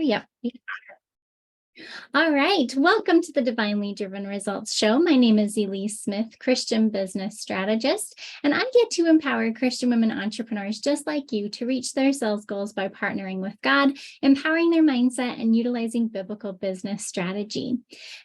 Yep. All right. Welcome to the Divinely Driven Results Show. My name is Elise Smith, Christian business strategist, and I get to empower Christian women entrepreneurs just like you to reach their sales goals by partnering with God, empowering their mindset, and utilizing biblical business strategy.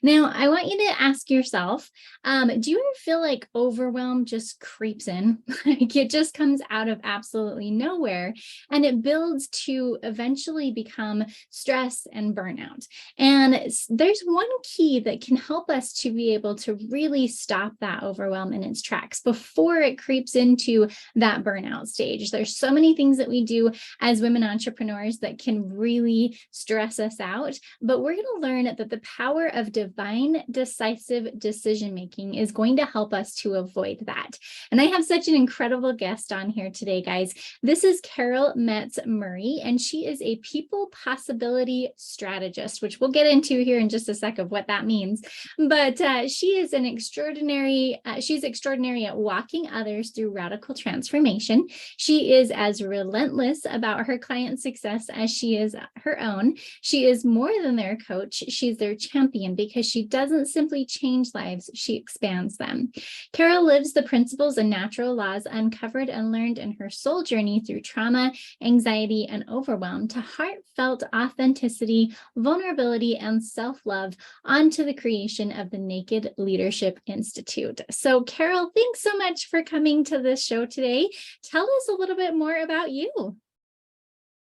Now, I want you to ask yourself, do you ever feel like overwhelm just creeps in? Like it just comes out of absolutely nowhere, and it builds to eventually become stress and burnout. And there's one key that can help us to be able to really stop that overwhelm in its tracks before it creeps into that burnout stage. There's so many things that we do as women entrepreneurs that can really stress us out, but we're going to learn that the power of divine, decisive decision-making is going to help us to avoid that. And I have such an incredible guest on here today, guys. This is Carol Metz Murray, and she is a People Possibility Strategist, which we'll get into here in just a sec of what that means. But she is an extraordinary, she's extraordinary at walking others through radical transformation. She is as relentless about her client success as she is her own. She is more than their coach. She's their champion because she doesn't simply change lives, she expands them. Carol lives the principles and natural laws uncovered and learned in her soul journey through trauma, anxiety, and overwhelm to heartfelt authenticity, vulnerability, and self-love onto the creation of the Naked Leadership Institute. So Carol, thanks so much for coming to this show today. Tell us a little bit more about you.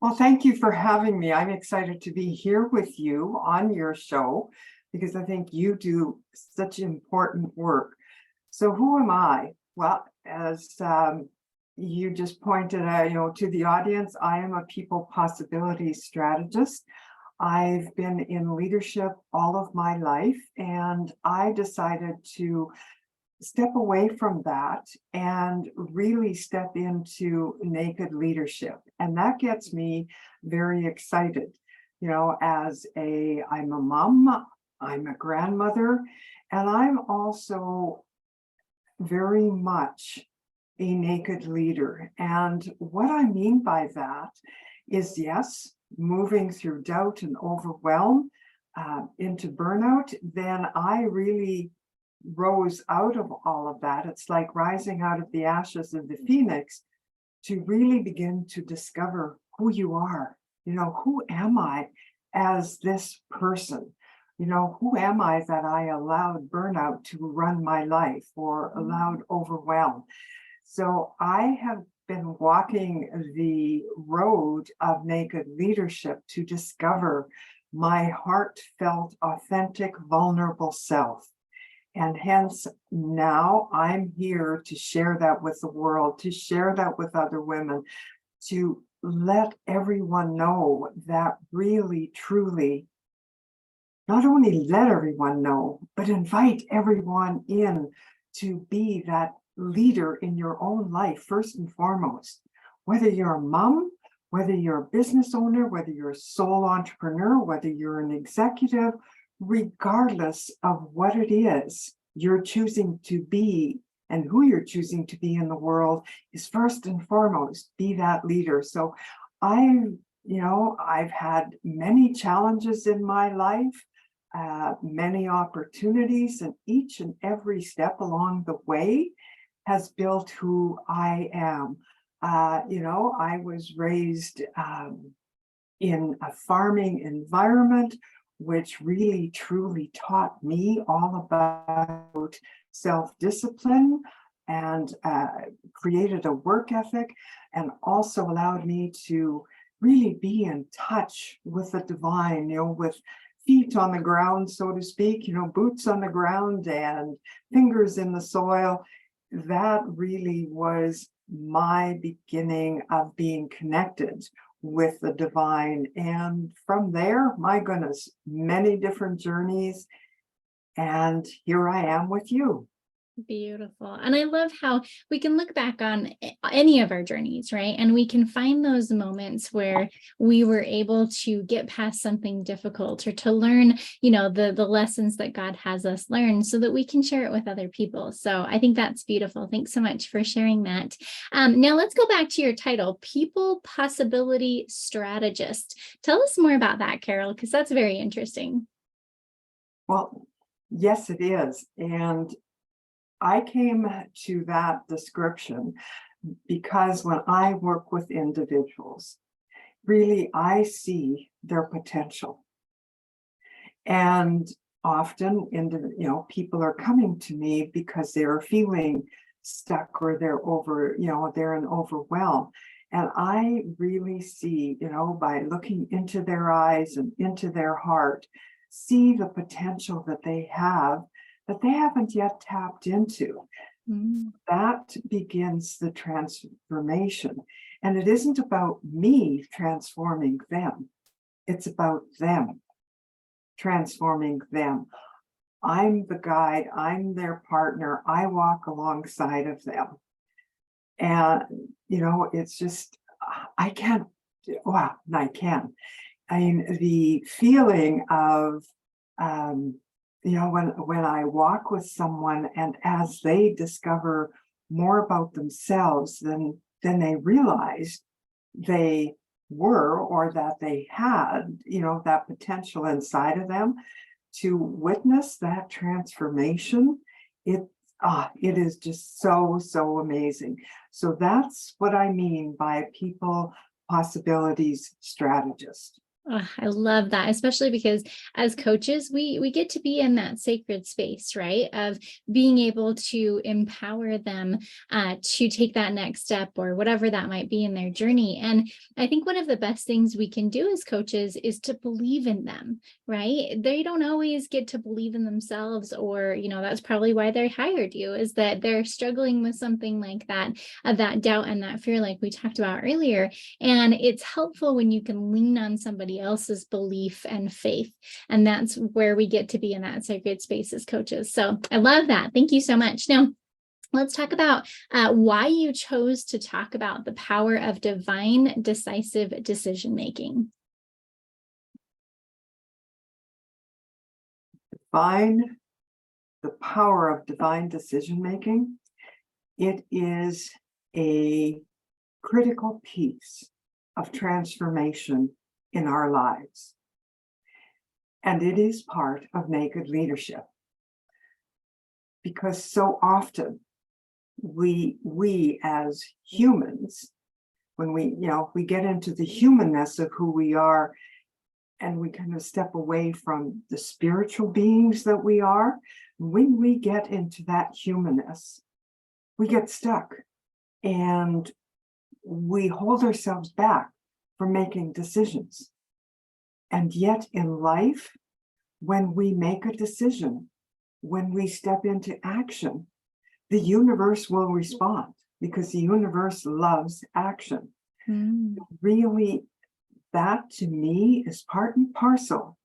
Well, thank you for having me. I'm excited to be here with you on your show because I think you do such important work. So who am I? Well, as you just pointed out, to the audience, I am a People Possibility Strategist. I've been in leadership all of my life, and I decided to step away from that and really step into naked leadership. And that gets me very excited. I'm a mom, I'm a grandmother, and I'm also very much a naked leader. And what I mean by that is, yes, moving through doubt and overwhelm into burnout, then I really rose out of all of that. It's like rising out of the ashes of the phoenix to really begin to discover who you are. Who am I as this person? Who am I that I allowed burnout to run my life or allowed overwhelm? So I have been walking the road of naked leadership to discover my heartfelt, authentic, vulnerable self. And hence now I'm here to share that with the world, to share that with other women, to let everyone know that really, truly, not only let everyone know, but invite everyone in to be that leader in your own life, first and foremost. Whether you're a mom, whether you're a business owner, whether you're a sole entrepreneur, whether you're an executive, regardless of what it is you're choosing to be and who you're choosing to be in the world, is first and foremost, be that leader. So I've had many challenges in my life, many opportunities, and each and every step along the way has built who I am. I was raised in a farming environment, which really truly taught me all about self-discipline and created a work ethic, and also allowed me to really be in touch with the divine, with feet on the ground, so to speak, boots on the ground and fingers in the soil. That really was my beginning of being connected with the divine. And from there, my goodness, many different journeys. And here I am with you. Beautiful. And I love how we can look back on any of our journeys, right? And we can find those moments where we were able to get past something difficult or to learn, the lessons that God has us learn so that we can share it with other people. So I think that's beautiful. Thanks so much for sharing that. Now let's go back to your title, People Possibility Strategist. Tell us more about that, Carol, because that's very interesting. Well, yes, it is. And I came to that description because when I work with individuals, really I see their potential. And often people are coming to me because they're feeling stuck or they're in overwhelm. And I really see, by looking into their eyes and into their heart, see the potential that they haven't yet tapped into. That begins the transformation. And it isn't about me transforming them. It's about them transforming them. I'm the guide, I'm their partner, I walk alongside of them. And, it's just, I can't, well, I can. I mean, the feeling of, when I walk with someone and as they discover more about themselves than they realized they were or that they had, that potential inside of them, to witness that transformation, it is just so amazing. So that's what I mean by People Possibilities Strategist. Oh, I love that, especially because as coaches, we get to be in that sacred space, right? Of being able to empower them to take that next step or whatever that might be in their journey. And I think one of the best things we can do as coaches is to believe in them, right? They don't always get to believe in themselves, or, that's probably why they hired you, is that they're struggling with something like that, that doubt and that fear, like we talked about earlier. And it's helpful when you can lean on somebody else's belief and faith. And that's where we get to be in that sacred space as coaches. So I love that. Thank you so much. Now, let's talk about why you chose to talk about the power of divine, decisive decision-making. The power of divine decision-making. It is a critical piece of transformation in our lives. And it is part of naked leadership. Because so often we as humans, when we get into the humanness of who we are, and we kind of step away from the spiritual beings that we are, when we get into that humanness, we get stuck and we hold ourselves back from making decisions. And yet in life, when we make a decision, when we step into action, the universe will respond because the universe loves action. Really, that to me is part and parcel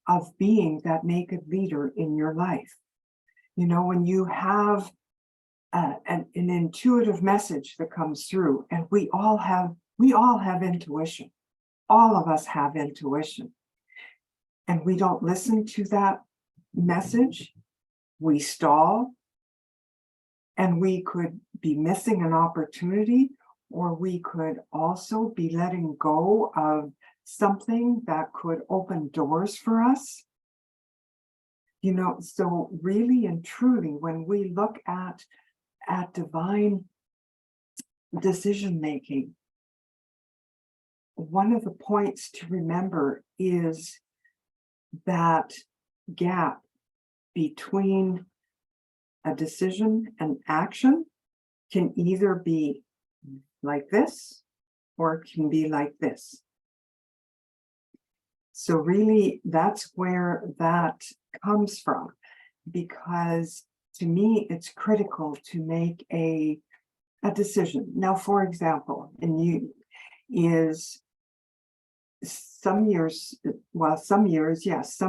of being that naked leader in your life. When you have an intuitive message that comes through, and we all have intuition. All of us have intuition. And we don't listen to that message, we stall, and we could be missing an opportunity, or we could also be letting go of something that could open doors for us. So really and truly, when we look at divine decision-making, one of the points to remember is that gap between a decision and action can either be like this or it can be like this. So really, that's where that comes from, because to me, it's critical to make a decision. Now, for example, some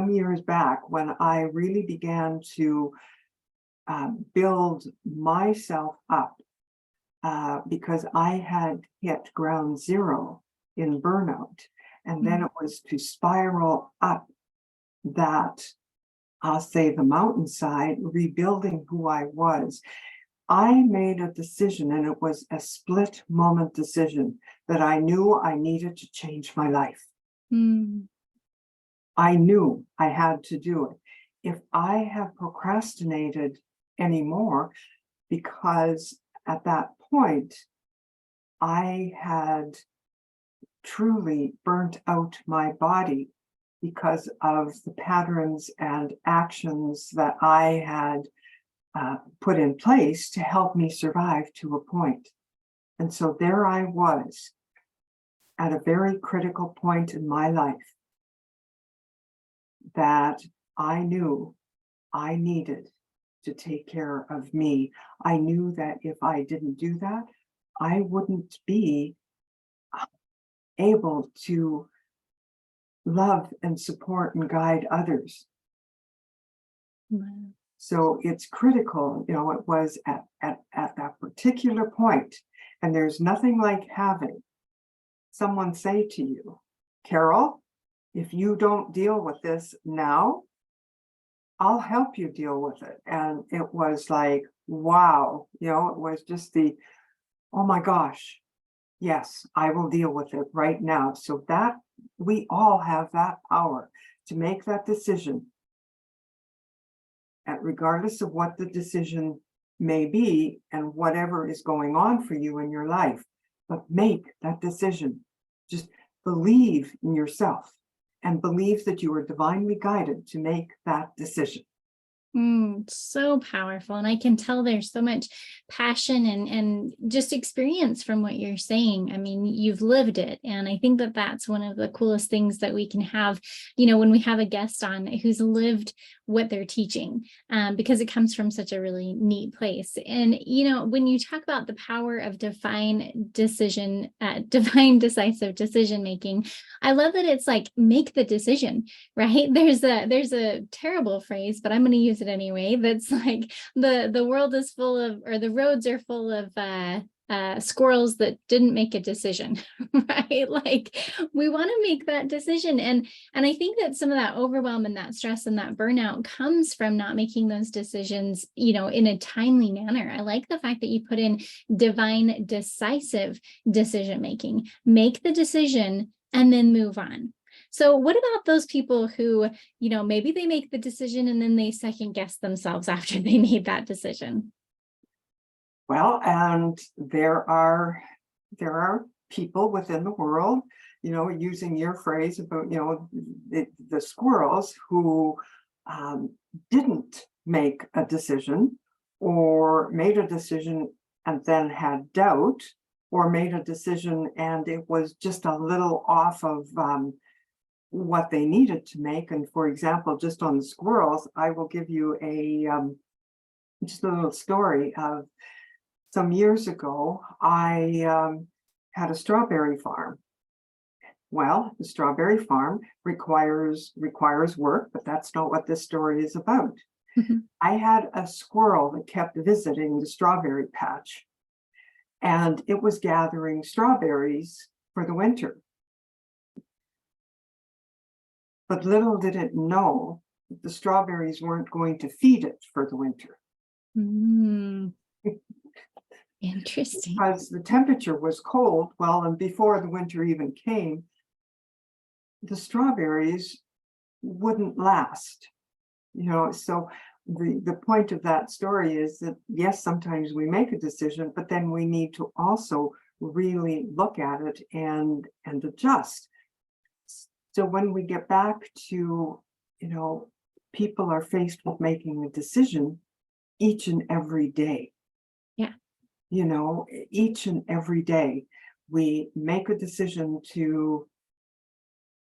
years back, when I really began to build myself up because I had hit ground zero in burnout. And then it was to spiral up that, I'll say, the mountainside, rebuilding who I was. I made a decision, and it was a split moment decision, that I knew I needed to change my life. I knew I had to do it. If I had procrastinated anymore, because at that point, I had truly burnt out my body because of the patterns and actions that I had put in place to help me survive to a point. And so there I was at a very critical point in my life that I knew I needed to take care of me. I knew that if I didn't do that, I wouldn't be able to love and support and guide others. So it's critical, it was at that particular point. And there's nothing like having someone say to you, Carol, if you don't deal with this now, I'll help you deal with it. And it was like, wow, it was just oh my gosh, yes, I will deal with it right now. So that we all have that power to make that decision. And regardless of what the decision may be and whatever is going on for you in your life, but make that decision. Just believe in yourself and believe that you are divinely guided to make that decision. So powerful. And I can tell there's so much passion and just experience from what you're saying. I mean, you've lived it. And I think that that's one of the coolest things that we can have, when we have a guest on who's lived what they're teaching, because it comes from such a really neat place. And, when you talk about the power of divine decisive decision making, I love that it's like, make the decision, right? There's a terrible phrase, but I'm going to use it anyway. That's like the world is full of, or the roads are full of squirrels that didn't make a decision, right? Like, we want to make that decision. And I think that some of that overwhelm and that stress and that burnout comes from not making those decisions, in a timely manner. I like the fact that you put in divine decisive decision making. Make the decision and then move on. So what about those people who, maybe they make the decision and then they second guess themselves after they made that decision? Well, and there are people within the world, using your phrase about, the squirrels who didn't make a decision, or made a decision and then had doubt, or made a decision and it was just a little off of what they needed to make. And for example, just on the squirrels, I will give you just a little story of some years ago. I had a strawberry farm. Well, the strawberry farm requires work, but that's not what this story is about. I had a squirrel that kept visiting the strawberry patch, and it was gathering strawberries for the winter. But little did it know that the strawberries weren't going to feed it for the winter. Interesting. Because the temperature was cold, and before the winter even came, the strawberries wouldn't last. So the point of that story is that, yes, sometimes we make a decision, but then we need to also really look at it and adjust. So when we get back to, people are faced with making a decision each and every day. Yeah. Each and every day we make a decision to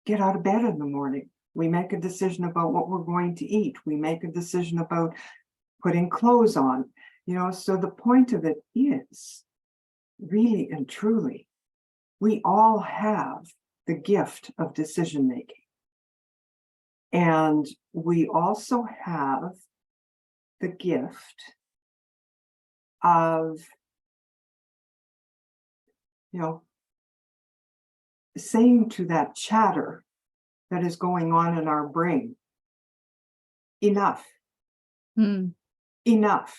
get out of bed in the morning. We make a decision about what we're going to eat. We make a decision about putting clothes on, so the point of it is, really and truly, we all have the gift of decision making. And we also have the gift of, saying to that chatter that is going on in our brain, enough, enough.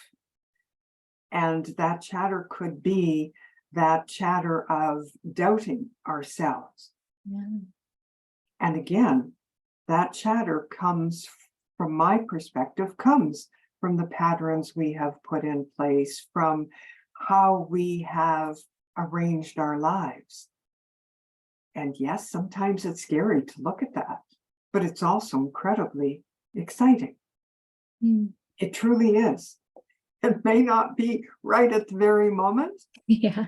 And that chatter could be that chatter of doubting ourselves. Yeah. And again, that chatter comes, from my perspective, comes from the patterns we have put in place, from how we have arranged our lives. And yes, sometimes it's scary to look at that, but it's also incredibly exciting. It truly is. It may not be right at the very moment. Yeah.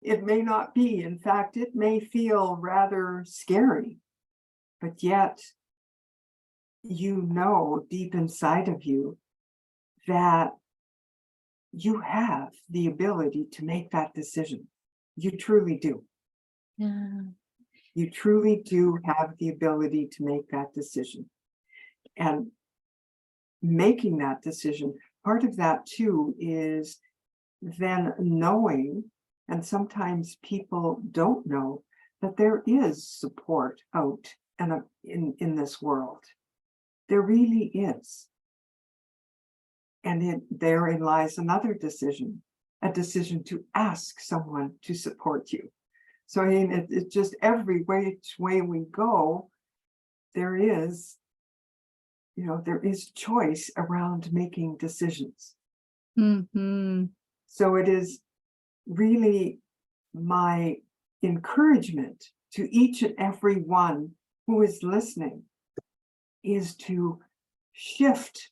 It may not be. In fact, it may feel rather scary, but yet deep inside of you that you have the ability to make that decision. You truly do. Yeah. You truly do have the ability to make that decision. And making that decision, part of that too is then knowing, and sometimes people don't know, that there is support out and in this world. There really is. And therein lies another decision, a decision to ask someone to support you. So I mean, it's just every which way we go, there is choice around making decisions. So it is really my encouragement to each and every one who is listening is to shift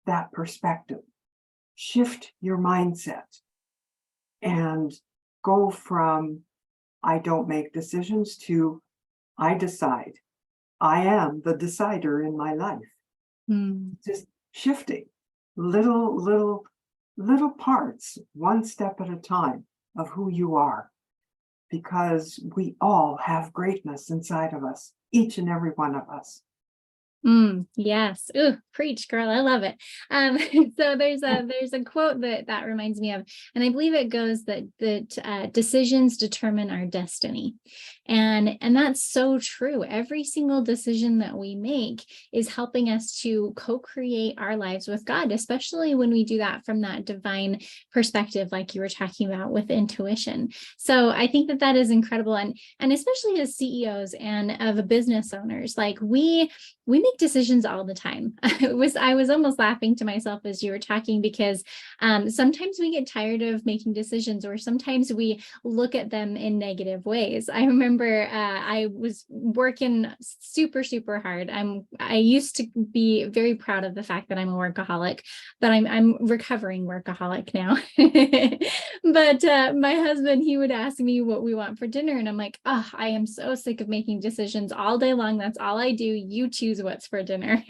that perspective, shift your mindset, and go from I don't make decisions to I decide. I am the decider in my life. Just shifting little parts, one step at a time, of who you are, because we all have greatness inside of us, each and every one of us. Yes. Ooh, preach, girl. I love it. So there's a quote that reminds me of, and I believe it goes that decisions determine our destiny. And that's so true. Every single decision that we make is helping us to co-create our lives with God, especially when we do that from that divine perspective, like you were talking about with intuition. So I think that is incredible. And especially as CEOs and of business owners, like we make decisions all the time. I was almost laughing to myself as you were talking, because sometimes we get tired of making decisions, or sometimes we look at them in negative ways. I remember I was working super, super hard. I used to be very proud of the fact that I'm a workaholic, but I'm recovering workaholic now. But my husband, he would ask me what we want for dinner, and I'm like, oh, I am so sick of making decisions all day long. That's all I do. You choose what's for dinner.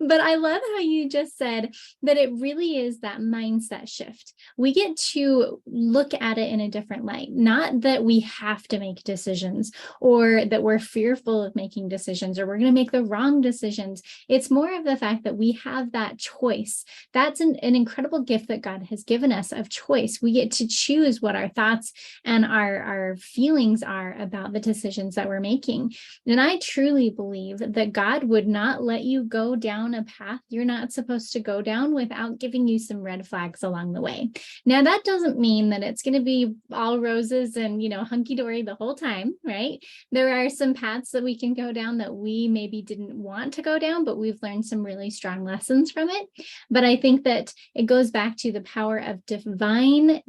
But I love how you just said that it really is that mindset shift. We get to look at it in a different light, not that we have to make decisions, or that we're fearful of making decisions, or we're going to make the wrong decisions. It's more of the fact that we have that choice. That's an incredible gift that God has given us, of choice. We get to choose what our thoughts and our feelings are about the decisions that we're making. And I truly believe that God would not let you go down a path you're not supposed to go down without giving you some red flags along the way. Now, that doesn't mean that it's going to be all roses and, hunky-dory the whole time, right? There are some paths that we can go down that we maybe didn't want to go down, but we've learned some really strong lessons from it. But I think that it goes back to the power of divine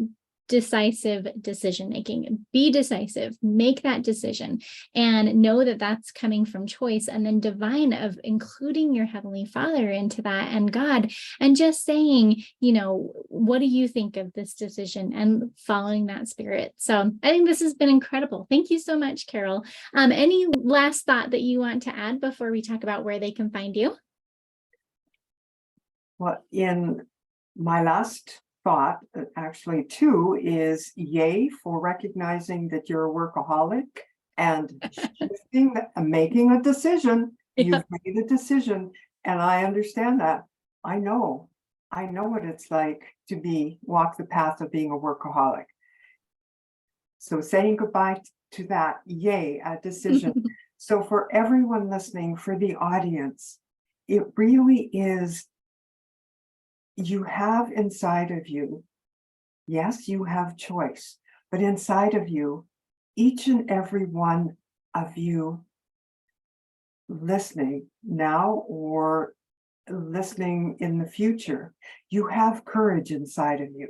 decisive decision making. Be decisive, make that decision, and know that that's coming from choice, and then divine, of including your Heavenly Father into that, and God, and just saying, what do you think of this decision, and following that spirit. So I think this has been incredible. Thank you so much, Carol. Any last thought that you want to add before we talk about where they can find you? Well, in my last thought, actually two, is yay for recognizing that you're a workaholic and shifting, making a decision. You've made a decision, and I understand that. I know I know what it's like to walk the path of being a workaholic. So saying goodbye to that, yay, a decision. So for everyone listening, for the audience, it really is, you have inside of you, yes, you have choice, but inside of you, each and every one of you listening now or listening in the future, you have courage inside of you.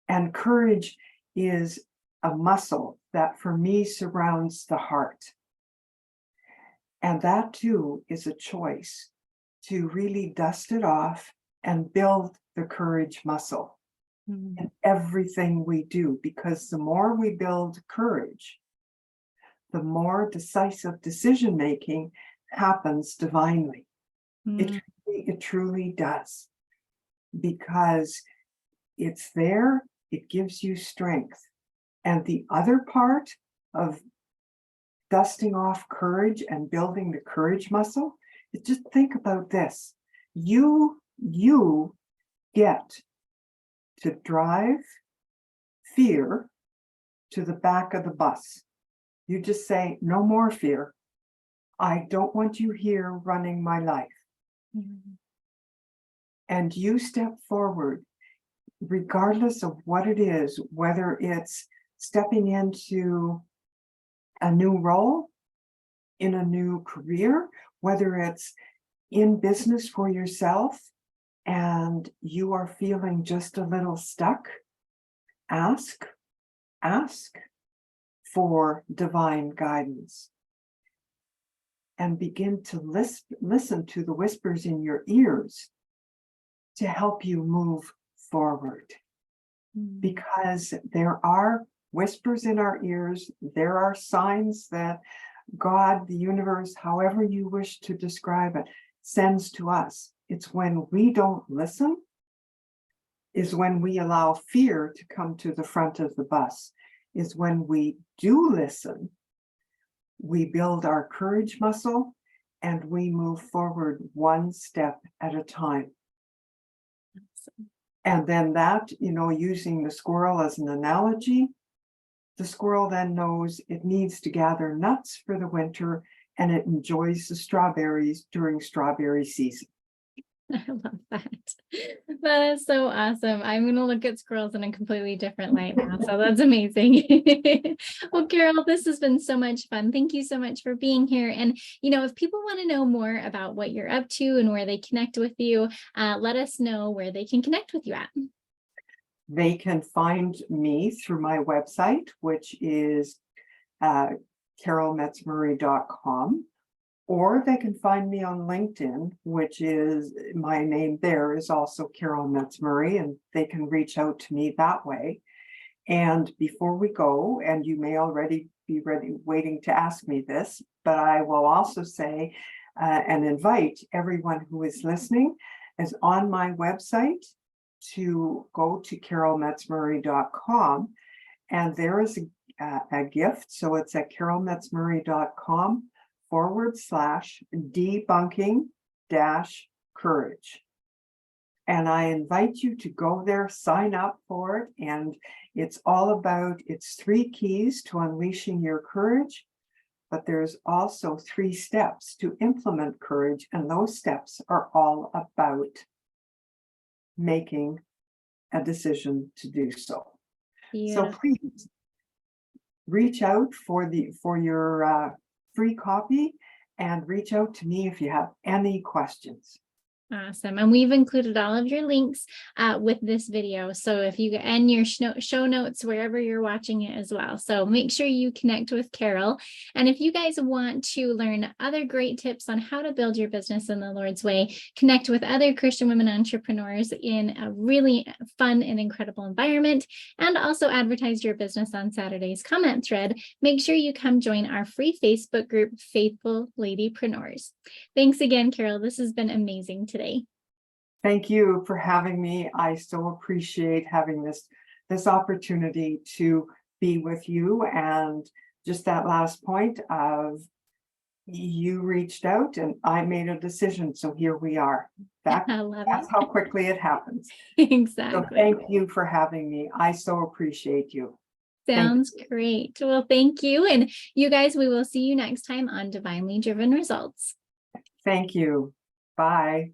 And courage is a muscle that for me surrounds the heart. And that too is a choice to really dust it off and build the courage muscle in everything we do, because the more we build courage, the more decisive decision making happens divinely. It truly does, because it's there, it gives you strength. And the other part of dusting off courage and building the courage muscle is, just think about this. You get to drive fear to the back of the bus. You just say, no more fear. I don't want you here running my life. And you step forward, regardless of what it is, whether it's stepping into a new role, in a new career, whether it's in business for yourself and you are feeling just a little stuck, ask for divine guidance and begin to listen to the whispers in your ears to help you move forward. Because there are whispers in our ears, there are signs that God, the universe, however you wish to describe it, sends to us. It's when we don't listen, is when we allow fear to come to the front of the bus, is when we do listen, we build our courage muscle and we move forward one step at a time. And then that, using the squirrel as an analogy, the squirrel then knows it needs to gather nuts for the winter and it enjoys the strawberries during strawberry season. I love that. That is so awesome. I'm going to look at squirrels in a completely different light now. So that's amazing. Well, Carol, this has been so much fun. Thank you so much for being here. And, if people want to know more about what you're up to and where they connect with you, let us know where they can connect with you at. They can find me through my website, which is carolmetzmurray.com. Or they can find me on LinkedIn, which is, my name there is also Carol Metz Murray, and they can reach out to me that way. And before we go, and you may already be waiting to ask me this, but I will also say and invite everyone who is listening, is on my website, to go to carolmetzmurray.com, and there is a gift. So it's at carolmetzmurray.com/debunking-courage. And I invite you to go there, sign up for it. And it's all about, it's 3 keys to unleashing your courage, but there's also 3 steps to implement courage. And those steps are all about making a decision to do so. So please reach out for your free copy, and reach out to me if you have any questions. Awesome. And we've included all of your links with this video. So if you, and your show notes, wherever you're watching it as well. So make sure you connect with Carol. And if you guys want to learn other great tips on how to build your business in the Lord's way, connect with other Christian women entrepreneurs in a really fun and incredible environment, and also advertise your business on Saturday's comment thread, make sure you come join our free Facebook group, Faithful Ladypreneurs. Thanks again, Carol. This has been amazing today. Thank you for having me. I so appreciate having this opportunity to be with you. And just that last point of you reached out and I made a decision. So here we are. I love That's how quickly it happens. it. So Exactly. thank you for having me. I so appreciate you. Sounds great. Well, thank you. And you guys, we will see you next time on Divinely Driven Results. Thank you. Bye.